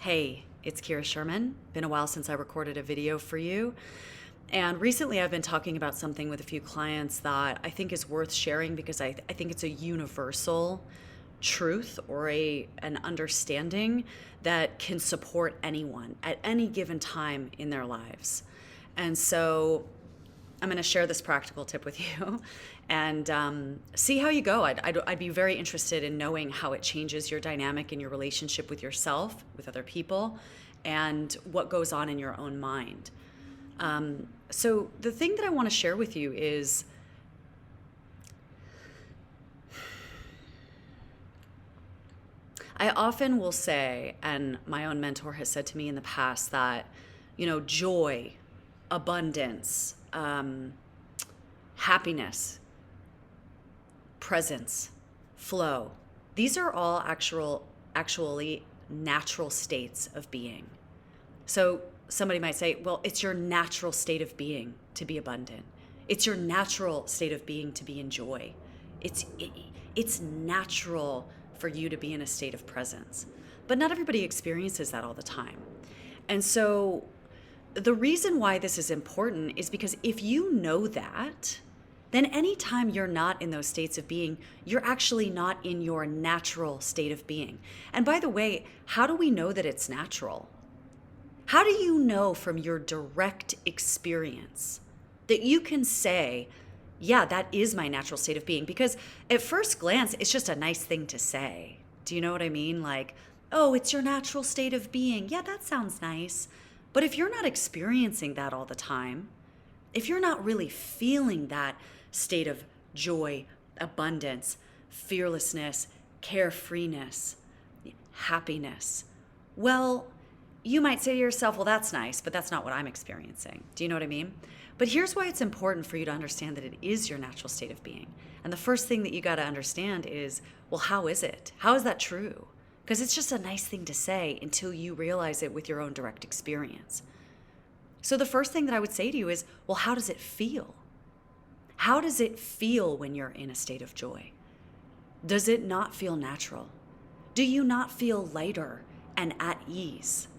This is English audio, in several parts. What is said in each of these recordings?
Hey, it's Kirra Sherman. Been a while since I recorded a video for you. And recently I've been talking about something with a few clients that I think is worth sharing because I think it's a universal truth or an understanding that can support anyone at any given time in their lives. And so I'm going to share this practical tip with you and see how you go. I'd be very interested in knowing how it changes your dynamic in your relationship with yourself, with other people, and what goes on in your own mind. So the thing that I want to share with you is I often will say, and my own mentor has said to me in the past that, joy, abundance, happiness, presence, flow, these are all actually natural states of being. So somebody might say, well, it's your natural state of being to be abundant. It's your natural state of being to be in joy. It's natural for you to be in a state of presence. But not everybody experiences that all the time. And so the reason why this is important is because if you know that, then anytime you're not in those states of being, you're actually not in your natural state of being. And by the way, how do we know that it's natural? How do you know from your direct experience that you can say, yeah, that is my natural state of being? Because at first glance, it's just a nice thing to say. Do you know what I mean? Like, oh, it's your natural state of being. Yeah, that sounds nice. But if you're not experiencing that all the time, if you're not really feeling that state of joy, abundance, fearlessness, carefreeness, happiness, well, you might say to yourself, well, that's nice, but that's not what I'm experiencing. Do you know what I mean? But here's why it's important for you to understand that it is your natural state of being. And the first thing that you got to understand is, well, how is it? How is that true? Because it's just a nice thing to say until you realize it with your own direct experience. So the first thing that I would say to you is, well, how does it feel? How does it feel when you're in a state of joy? Does it not feel natural? Do you not feel lighter and at ease?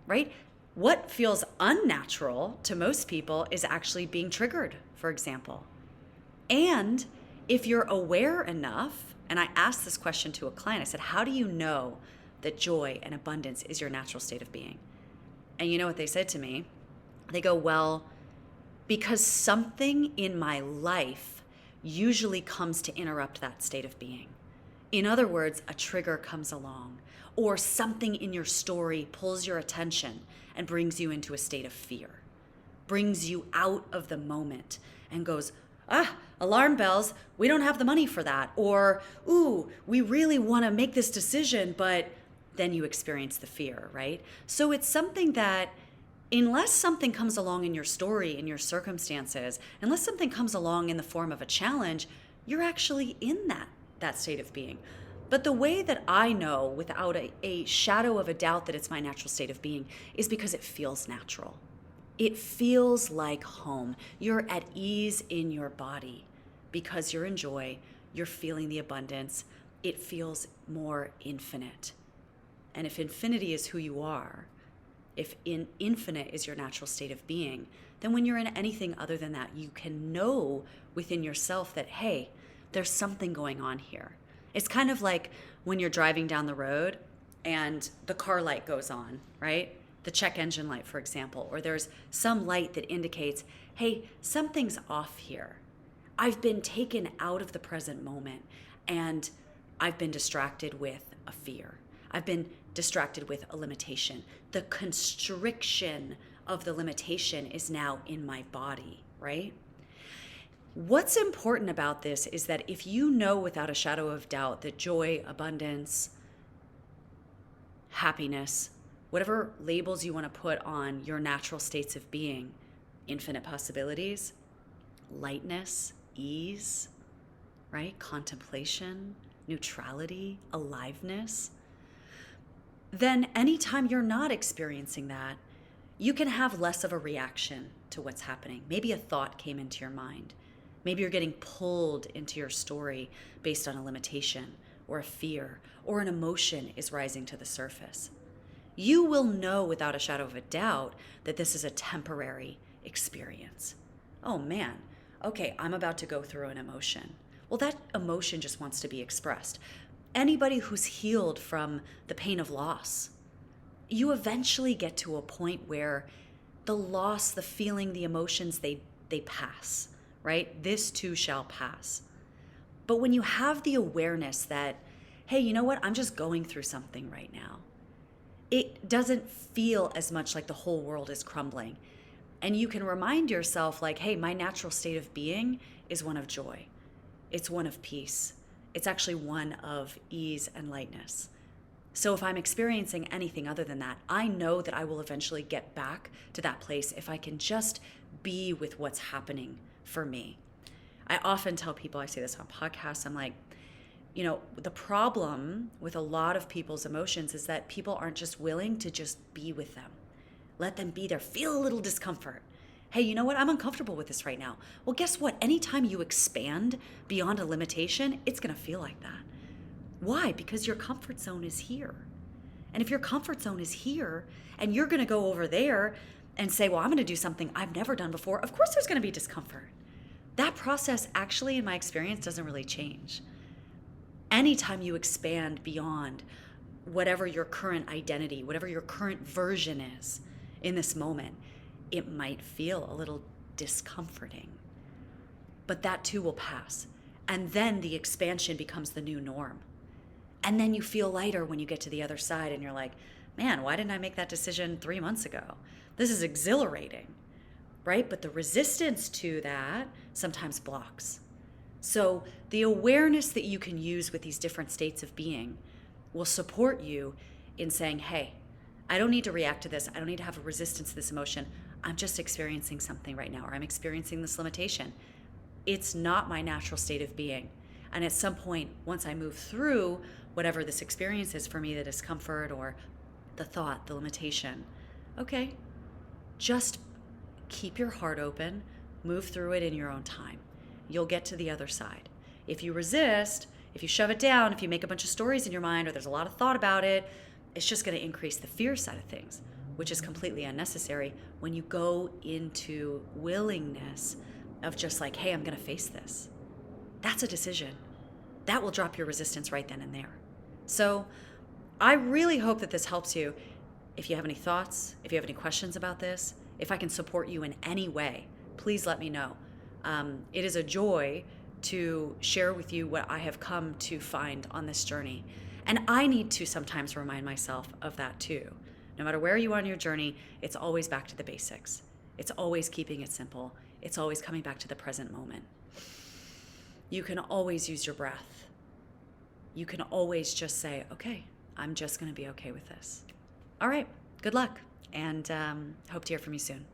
Right? What feels unnatural to most people is actually being triggered, for example. And if you're aware enough, and I asked this question to a client, I said, how do you know that joy and abundance is your natural state of being? And you know what they said to me? They go, well, because something in my life usually comes to interrupt that state of being. In other words, a trigger comes along, or something in your story pulls your attention and brings you into a state of fear, brings you out of the moment and goes, alarm bells, we don't have the money for that. Or, ooh, we really want to make this decision, but then you experience the fear, right? So it's something that unless something comes along in your story, in your circumstances, unless something comes along in the form of a challenge, you're actually in that state of being. But the way that I know without a shadow of a doubt that it's my natural state of being is because it feels natural. It feels like home. You're at ease in your body because you're in joy, you're feeling the abundance. It feels more infinite. And if infinity is who you are, if infinite is your natural state of being, then when you're in anything other than that, you can know within yourself that, hey, there's something going on here. It's kind of like when you're driving down the road and the car light goes on, right? The check engine light, for example, or there's some light that indicates, hey, something's off here. I've been taken out of the present moment and I've been distracted with a fear. I've been distracted with a limitation. The constriction of the limitation is now in my body, right? What's important about this is that if you know without a shadow of doubt that joy, abundance, happiness, whatever labels you want to put on your natural states of being, infinite possibilities, lightness, ease, right? Contemplation, neutrality, aliveness, then anytime you're not experiencing that, you can have less of a reaction to what's happening. Maybe a thought came into your mind. Maybe you're getting pulled into your story based on a limitation or a fear or an emotion is rising to the surface. you will know without a shadow of a doubt that this is a temporary experience. Oh man, okay, I'm about to go through an emotion. Well, that emotion just wants to be expressed. Anybody who's healed from the pain of loss, you eventually get to a point where the loss, the feeling, the emotions, they pass, right? This too shall pass. But when you have the awareness that, hey, you know what? I'm just going through something right now. It doesn't feel as much like the whole world is crumbling. And you can remind yourself like, hey, my natural state of being is one of joy. It's one of peace. It's actually one of ease and lightness. So if I'm experiencing anything other than that, I know that I will eventually get back to that place if I can just be with what's happening for me. I often tell people, I say this on podcasts, I'm like, the problem with a lot of people's emotions is that people aren't just willing to just be with them. Let them be there. Feel a little discomfort. Hey, you know what? I'm uncomfortable with this right now. Well, guess what? Anytime you expand beyond a limitation, it's going to feel like that. Why? Because your comfort zone is here. And if your comfort zone is here and you're going to go over there and say, well, I'm going to do something I've never done before, of course there's going to be discomfort. That process actually, in my experience, doesn't really change. Anytime you expand beyond whatever your current identity, whatever your current version is in this moment, it might feel a little discomforting. But that too will pass. And then the expansion becomes the new norm. And then you feel lighter when you get to the other side and you're like, man, why didn't I make that decision 3 months ago? This is exhilarating, right? But the resistance to that sometimes blocks. So the awareness that you can use with these different states of being will support you in saying, hey, I don't need to react to this. I don't need to have a resistance to this emotion. I'm just experiencing something right now, or I'm experiencing this limitation. It's not my natural state of being. And at some point, once I move through whatever this experience is for me, the discomfort or the thought, the limitation, okay, just keep your heart open, move through it in your own time. You'll get to the other side. If you resist, if you shove it down, if you make a bunch of stories in your mind or there's a lot of thought about it, it's just going to increase the fear side of things, which is completely unnecessary when you go into willingness of just like, hey, I'm going to face this. That's a decision. That will drop your resistance right then and there. So I really hope that this helps you. If you have any thoughts, if you have any questions about this, if I can support you in any way, please let me know. It is a joy to share with you what I have come to find on this journey. And I need to sometimes remind myself of that too. No matter where you are on your journey, it's always back to the basics. It's always keeping it simple. It's always coming back to the present moment. You can always use your breath. You can always just say, okay, I'm just going to be okay with this. All right, good luck, and hope to hear from you soon.